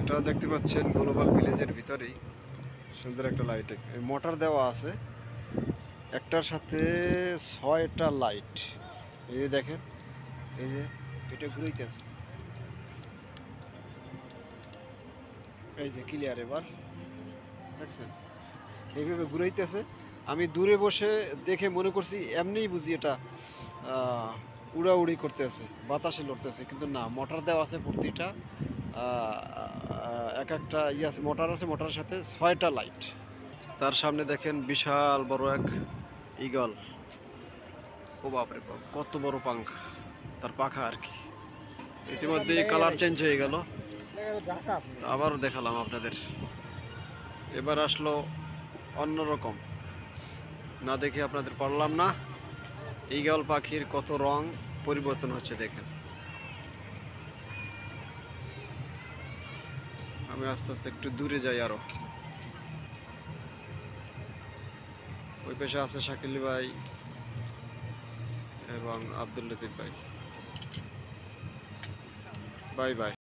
এটা দেখতে পাচ্ছেন গ্লোবাল ভিলেজের ভিতরেই সুন্দর একটা লাইট, মোটর দেওয়া আছে, একটার সাথে 6টা লাইট। এই যে দেখেন, এই যে এটা ঘুরাইতেছে, এই যে ক্লিয়ার এবার দেখছেন, এইভাবে ঘুরাইতেছে। আমি দূরে বসে দেখে মনে করছি এমনিই বুঝি এটা উড়াউড়ি করতেছে, বাতাসে লড়তেছে, কিন্তু না, মোটর দেওয়া আছে প্রতিটা, এক একটা আছে, মোটর আছে, মোটরের সাথে 6টা লাইট। তার সামনে দেখেন বিশাল বড় এক ঈগল। ও বাপরে বাপ, কত বড় পাখা, তার পাখা আর কি। ইতিমধ্যে কালার চেঞ্জ হয়ে গেল, আবারও দেখালাম আপনাদের। এবার আসলো অন্যরকম, না দেখে আপনাদের পারলাম না। ঈগল পাখির কত রং পরিবর্তন হচ্ছে দেখেন। আমি আস্তে আস্তে একটু দূরে যাই আরো। ওই পাশে আছে শাকিল ভাই এবং আব্দুল লতিফ ভাই। Bye bye.